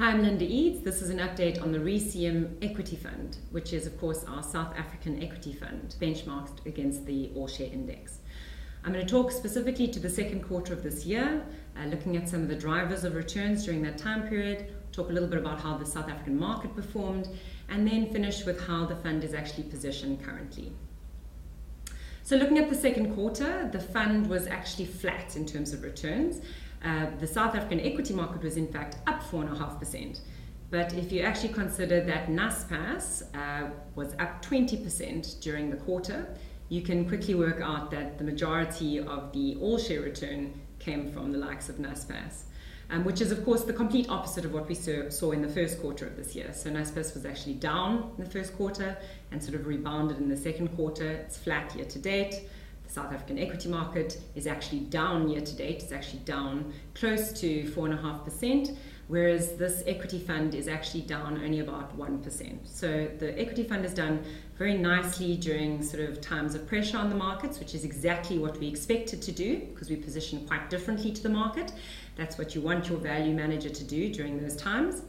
Hi, I'm Linda Eedes. This is an update on the RECM Equity Fund, which is, of course, our South African equity fund benchmarked against the all-share index. I'm going to talk specifically to the second quarter of this year, looking at some of the drivers of returns during that time period, talk a little bit about how the South African market performed, and then finish with how the fund is actually positioned currently. So looking at the second quarter, the fund was actually flat in terms of returns. The South African equity market was in fact up 4.5%. But if you actually consider that Naspers was up 20% during the quarter, you can quickly work out that the majority of the all-share return came from the likes of Naspers, which is of course the complete opposite of what we saw in the first quarter of this year. So Naspers was actually down in the first quarter and sort of rebounded in the second quarter. It's flat year to date. The South African equity market is actually down year to date. It's actually down close to 4.5%, whereas this equity fund is actually down only about 1%. So the equity fund has done very nicely during sort of times of pressure on the markets, which is exactly what we expected to do because we position quite differently to the market. That's what you want your value manager to do during those times.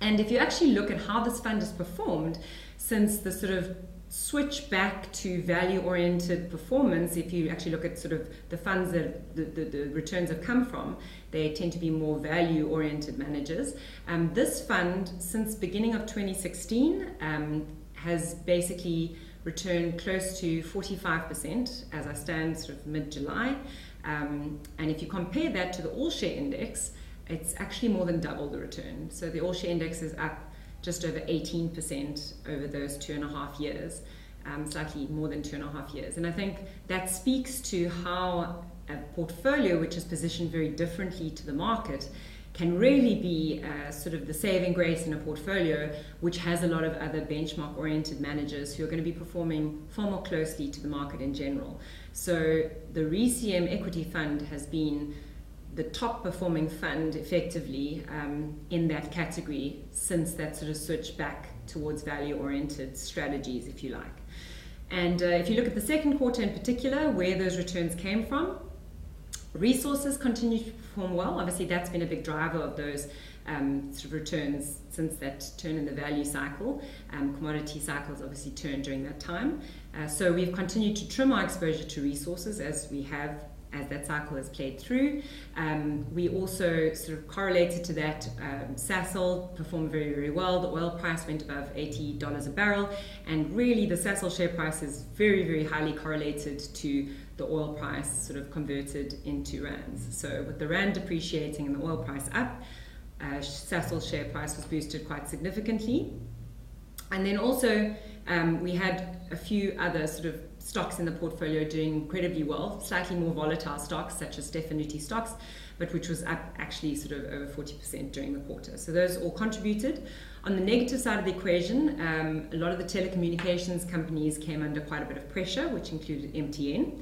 And if you actually look at how this fund has performed since the sort of switch back to value-oriented performance, if you actually look at sort of the funds that the returns have come from, they tend to be more value-oriented managers. This fund, since beginning of 2016, has basically returned close to 45% as I stand sort of mid-July. And if you compare that to the all-share index, it's actually more than double the return. So the all-share index is up just over 18% over those 2.5 years, slightly more than 2.5 years. And I think that speaks to how a portfolio which is positioned very differently to the market can really be sort of the saving grace in a portfolio which has a lot of other benchmark-oriented managers who are going to be performing far more closely to the market in general. So the RECM Equity Fund has been the top performing fund effectively in that category since that sort of switch back towards value-oriented strategies, if you like. And if you look at the second quarter in particular, where those returns came from, resources continue to perform well. Obviously, that's been a big driver of those sort of returns since that turn in the value cycle. Commodity cycles obviously turned during that time. So we've continued to trim our exposure to resources as that cycle has played through. We also sort of correlated to that. Sasol performed very, very well. The oil price went above $80 a barrel, and really the Sasol share price is very, very highly correlated to the oil price sort of converted into rands. So with the rand depreciating and the oil price up, Sasol's share price was boosted quite significantly. And then also we had a few other sort of stocks in the portfolio doing incredibly well, slightly more volatile stocks such as Stefanuti stocks, but which was up actually sort of over 40% during the quarter. So those all contributed. On the negative side of the equation, a lot of the telecommunications companies came under quite a bit of pressure, which included MTN.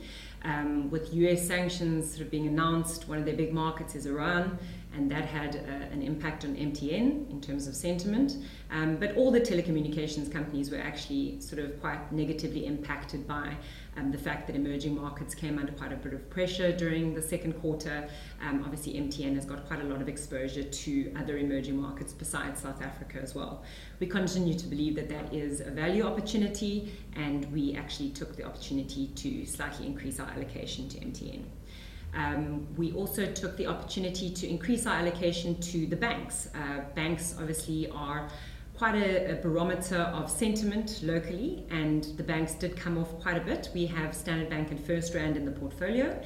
With US sanctions sort of being announced, one of their big markets is Iran, and that had an impact on MTN in terms of sentiment. But all the telecommunications companies were actually sort of quite negatively impacted by the fact that emerging markets came under quite a bit of pressure during the second quarter. Obviously, MTN has got quite a lot of exposure to other emerging markets besides South Africa as well. We continue to believe that that is a value opportunity, and we actually took the opportunity to slightly increase our allocation to MTN. We also took the opportunity to increase our allocation to the banks. Banks obviously are quite a barometer of sentiment locally, and the banks did come off quite a bit. We have Standard Bank and FirstRand in the portfolio.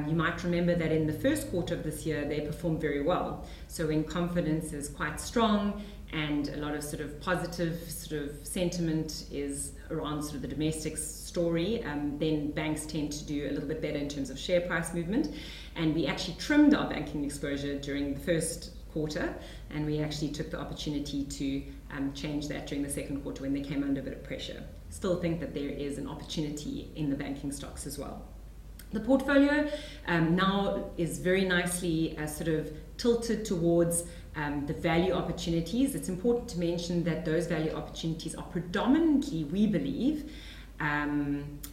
You might remember that in the first quarter of this year they performed very well. So when confidence is quite strong and a lot of sort of positive sort of sentiment is around sort of the domestic story, then banks tend to do a little bit better in terms of share price movement. And we actually trimmed our banking exposure during the first quarter, and we actually took the opportunity to change that during the second quarter when they came under a bit of pressure. Still think that there is an opportunity in the banking stocks as well. The portfolio now is very nicely sort of tilted towards the value opportunities. It's important to mention that those value opportunities are predominantly, we believe,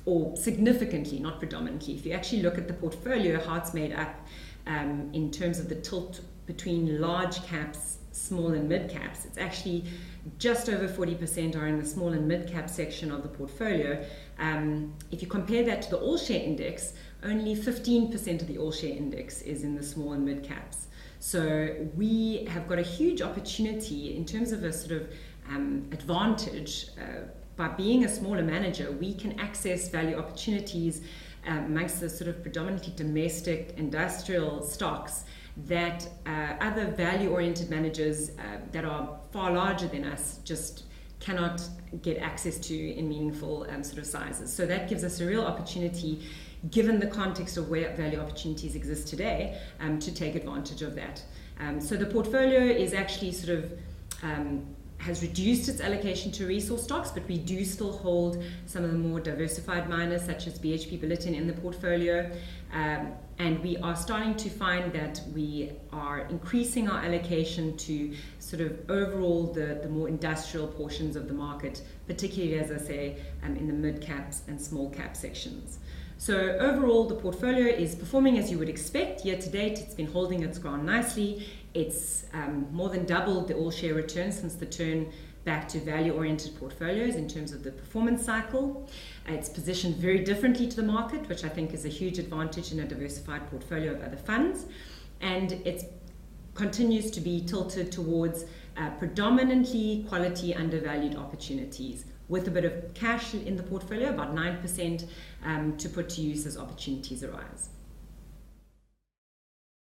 or significantly, not predominantly. If you actually look at the portfolio, how it's made up in terms of the tilt between large caps, small and mid caps. It's actually just over 40% are in the small and mid cap section of the portfolio. If you compare that to the all share index, only 15% of the all share index is in the small and mid caps. So we have got a huge opportunity in terms of a sort of advantage. By being a smaller manager, we can access value opportunities amongst the sort of predominantly domestic industrial stocks that other value-oriented managers that are far larger than us just cannot get access to in meaningful sort of sizes. So that gives us a real opportunity, given the context of where value opportunities exist today, to take advantage of that. So the portfolio is actually sort of has reduced its allocation to resource stocks, but we do still hold some of the more diversified miners such as BHP Billiton in the portfolio, and we are starting to find that we are increasing our allocation to sort of overall the more industrial portions of the market, particularly, as I say, in the mid caps and small cap sections. So overall, the portfolio is performing as you would expect. Year to date, it's been holding its ground nicely. It's more than doubled the all-share return since the turn back to value-oriented portfolios in terms of the performance cycle. It's positioned very differently to the market, which I think is a huge advantage in a diversified portfolio of other funds. And it continues to be tilted towards predominantly quality undervalued opportunities, with a bit of cash in the portfolio, about 9%, to put to use as opportunities arise.